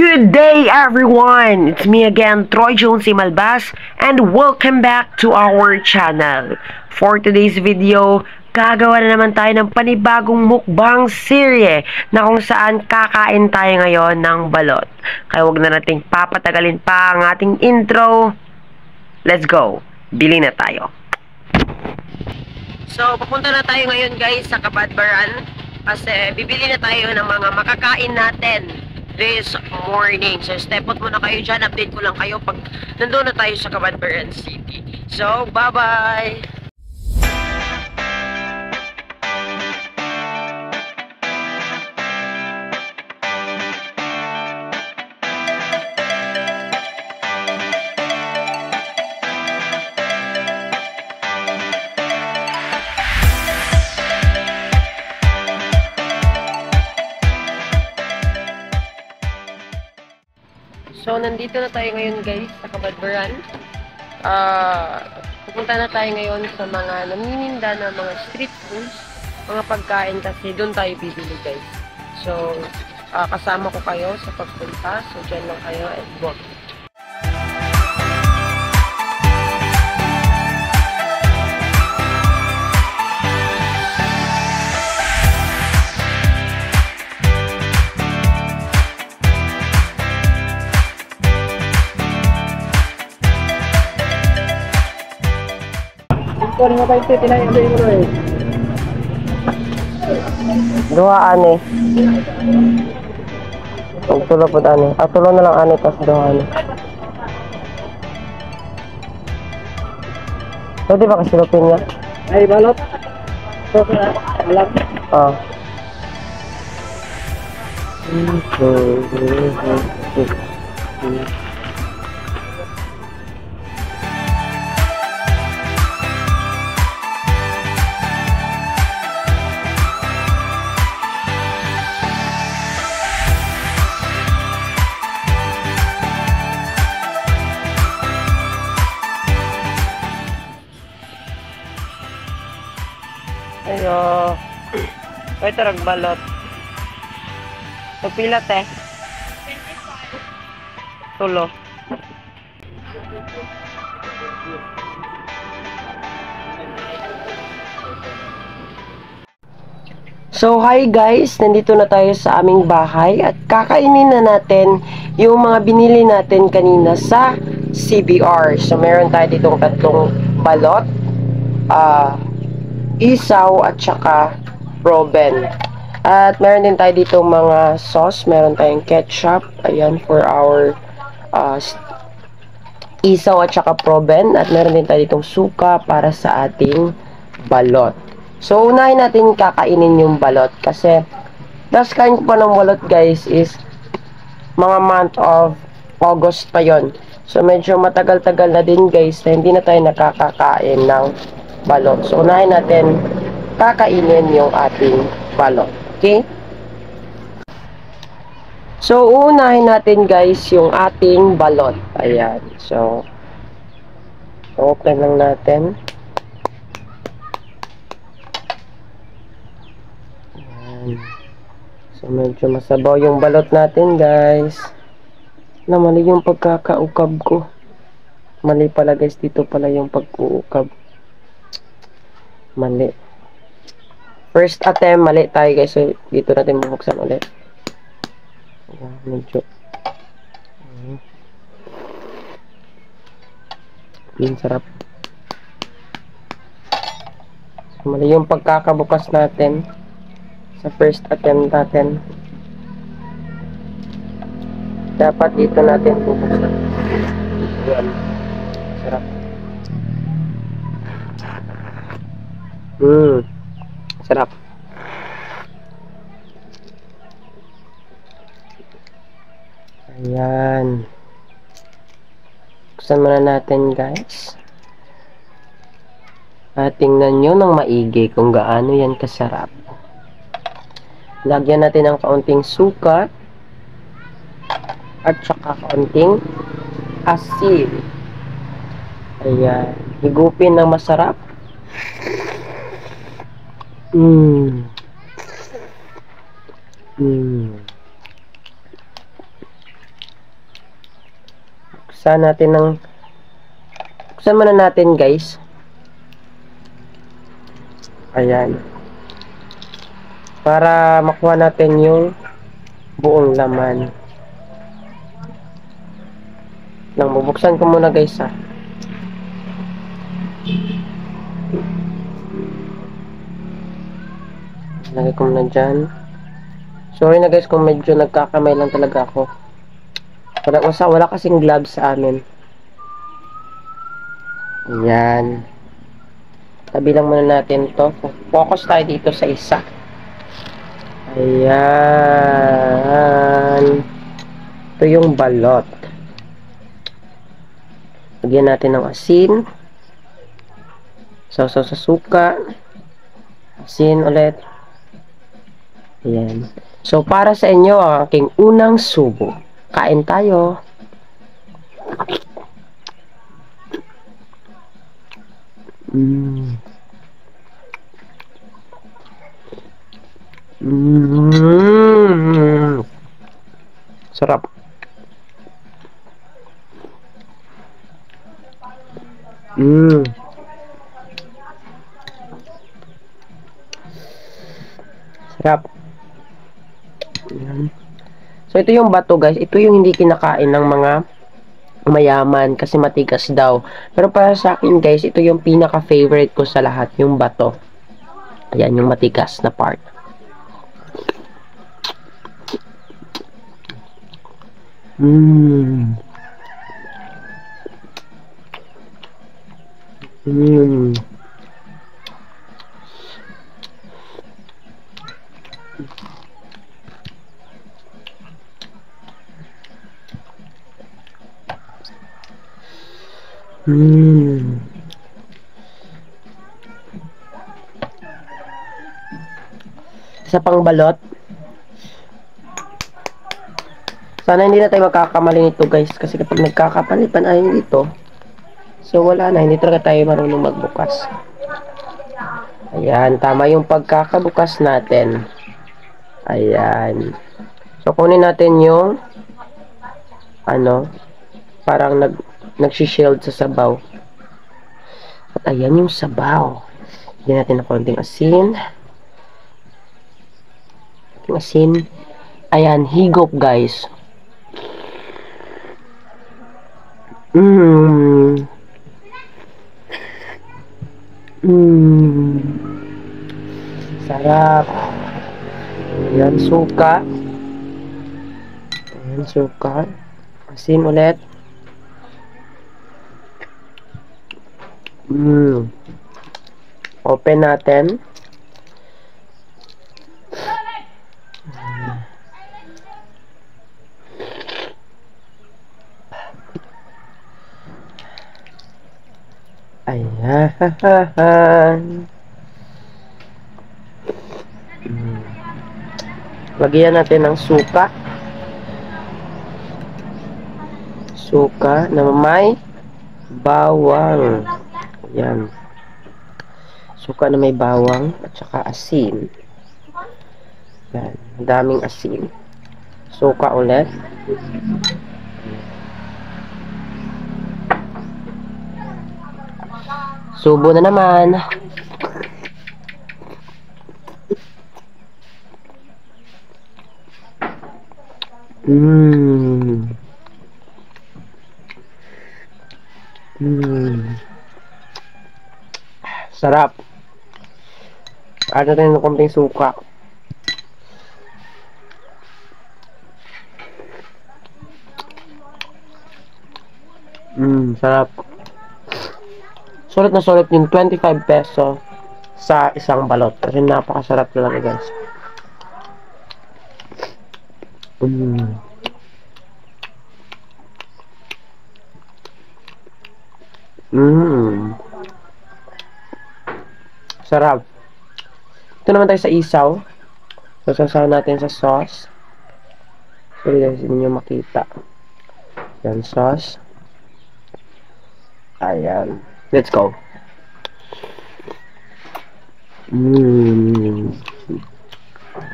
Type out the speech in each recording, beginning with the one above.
Good day everyone! It's me again, Troy Jones Malbas, and welcome back to our channel. For today's video, gagawa na naman tayo ng panibagong mukbang serye na kung saan kakain tayo ngayon ng balot. Kaya huwag na nating papatagalin pa ang ating intro. Let's go! Bili na tayo. So, papunta na tayo ngayon guys sa Kabadbaran kasi bibili na tayo ng mga makakain natin this morning. So, step out muna kayo dyan. Update ko lang kayo pag nandun na tayo sa Kabadbaran City. So, bye-bye! So, nandito na tayo ngayon guys sa Kabadbaran. Pupunta na tayo ngayon sa mga namininda na mga street foods, mga pagkain kasi doon tayo bibili guys. So, kasama ko kayo sa pagpunta. So, dyan lang kayo and walk. Duhaan eh. Tulo po ani. Tulo na lang ani tas duhaan. Pwede ba kasilupin niya? Ay, balot. Alam. Ayo. Ito ragbalot. Pilat eh. Tulo. So, hi guys! Nandito na tayo sa aming bahay at kakainin na natin yung mga binili natin kanina sa CBR. So, meron tayo ditong tatlong balot, isaw at saka proben. At meron din tayo dito mga sauce. Meron tayong ketchup. Ayan, for our isaw at saka proben. At meron din tayo ditong suka para sa ating balot. So, unahin natin kakainin yung balot. Kasi, last kain ko pa ng balot guys is mga month of August pa yon. So, medyo matagal-tagal na din guys na hindi na tayo nakakakain ng balot. So, unahin natin kakainin yung ating balot. Okay? So, unahin natin guys yung ating balot. Ayan. So, open lang natin. Ayan. So, medyo masabaw yung balot natin guys. Mali yung pagkakaukab ko. Mali pala guys. Dito pala yung pag-uukab. Mali. First attempt, mali tayo guys. So, dito natin bubuksan ulit. Ayan, medyo. Sarap. So, mali yung pagkakabukas natin sa first attempt natin. Dapat dito natin bubuksan. Ayan. Sarap. Sarap. Ayan. Buksan muna natin guys. At tingnan nyo ng maigi kung gaano yan kasarap. Lagyan natin ng kaunting suka at saka kaunting asin. Ayan. Higupin ng masarap. Buksan natin ng... Buksan muna natin, guys. Ayan. Para makuha natin yung buong laman. Lang, bubuksan ko muna, guys, ha. Lagay ko muna dyan. Sorry na, guys, kung medyo nagkakamay lang talaga ako. Wala kasing gloves sa amin. Ayan. Tabi lang muna natin to. Focus tayo dito sa isa. Ayan. Ito yung balot. Lagyan natin ng asin. Sausaw sa suka. Asin ulit. Ayan. So, para sa inyo, ang aking unang subo. Kain tayo. Sarap. Sarap. So, ito yung bato, guys. Ito yung hindi kinakain ng mga mayaman kasi matigas daw. Pero para sa akin, guys, ito yung pinaka-favorite ko sa lahat, yung bato. Ayan, yung matigas na part. Isa pang balot. Sana hindi na tayo magkakamali nito, guys, kasi kapag nagkakapalipan ay dito, so wala na, hindi talaga tayo marunong magbukas. Ayan, tama yung pagkakabukas natin. Ayan. So kunin natin yung parang nagsishield sa sabaw. At ayan yung sabaw. Lagyan natin ng konting asin. Ayan, higop, guys. Sarap. Ayan, suka. Asin ulit. Open natin. Ayan. Lagyan natin ng suka. Suka na may bawang. Ayan. Suka na may bawang at saka asin. Ayan. Daming asin. Suka ulit. Subo na naman. Sarap. Add natin ng konting suka. Sarap. Sulit na sulit yung 25 peso sa isang balot. Kasi napakasarap talaga, guys. Sarap. Ito naman tayo sa isaw. Sasasaw natin sa sauce. Sorry guys, hindi nyo makita. Yan, sauce. Ayan. Let's go.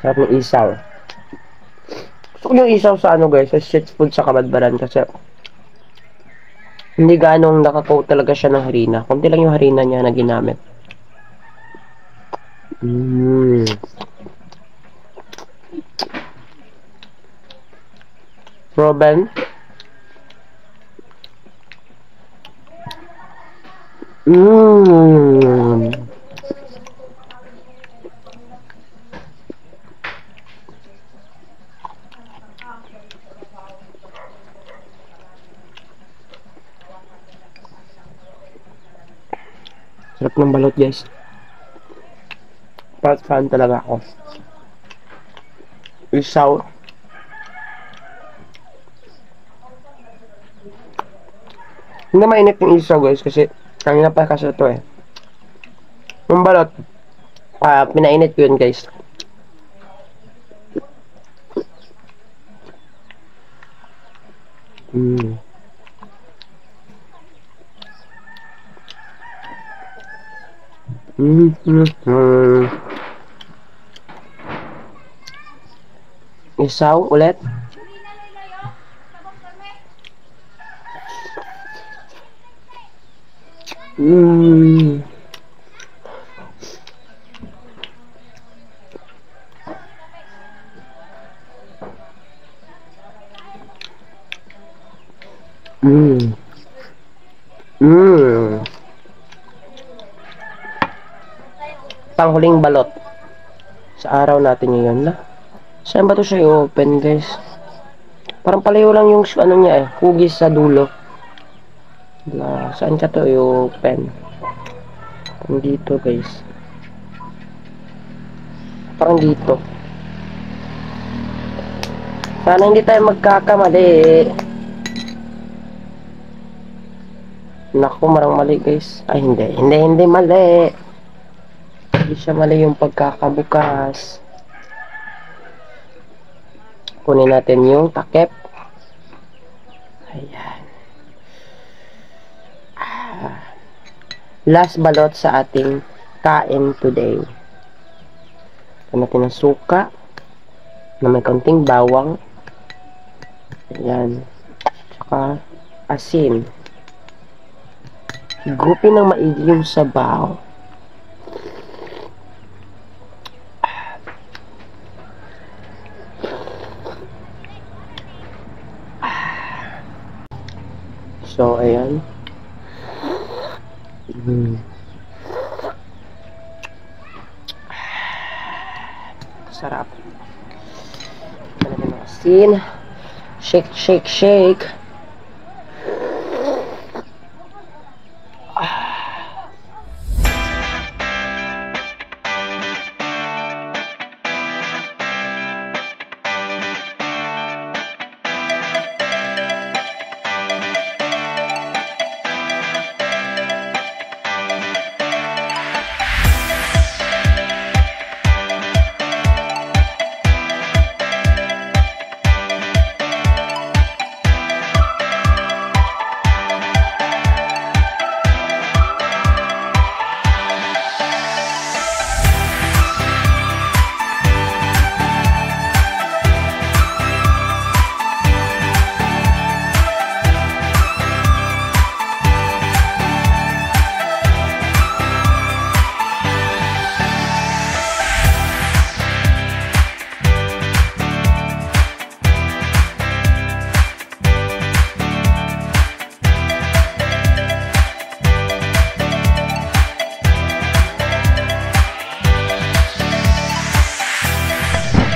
Sarap ng isaw. Gusto ko yung isaw sa guys, sa street food sa Kabadbaran kasi Hindi ganong nakakoat talaga siya ng harina. Kunti lang yung harina niya na ginamit. Proben. Sarap ng balot, guys. Fan talaga ako. Isaw. Hindi mainit yung isaw, guys, kasi kanina pa kasi ito eh. Yung balot, pinainit ko yun, guys. Isaw ulit. Panghuling balot sa araw natin ngayon na. Saan ba to siya i-open, guys? Parang palayo lang yung ano niya eh, hugis sa dulo. Saan ka to i-open? Parang dito, guys. Parang dito. Sana hindi tayo magkakamali. Naku, marang mali, guys. Ay, hindi mali. Hindi siya mali yung pagkakabukas. Kunin natin yung takip. Ayan. Last balot sa ating kain today. Kunin natin ng suka na may konting bawang. Ayan. Tsaka asin. Higupin ng maigi yung sabaw. So, ayan. Sarap. Talagyan ng asin. Shake, shake, shake.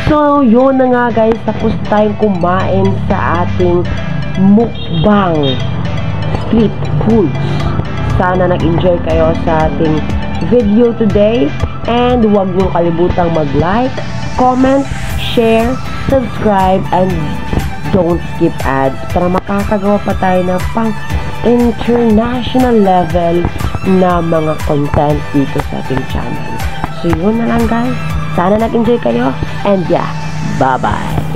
So, yun na nga guys, tapos tayong kumain sa ating mukbang street foods. Sana nag-enjoy kayo sa ating video today, and huwag niyong kalibutang mag-like, comment, share, subscribe, and don't skip ads para makakagawa pa tayo ng pang international level na mga content dito sa ating channel. So, yun na lang guys. Sana nag-enjoy kayo, and yeah, bye-bye!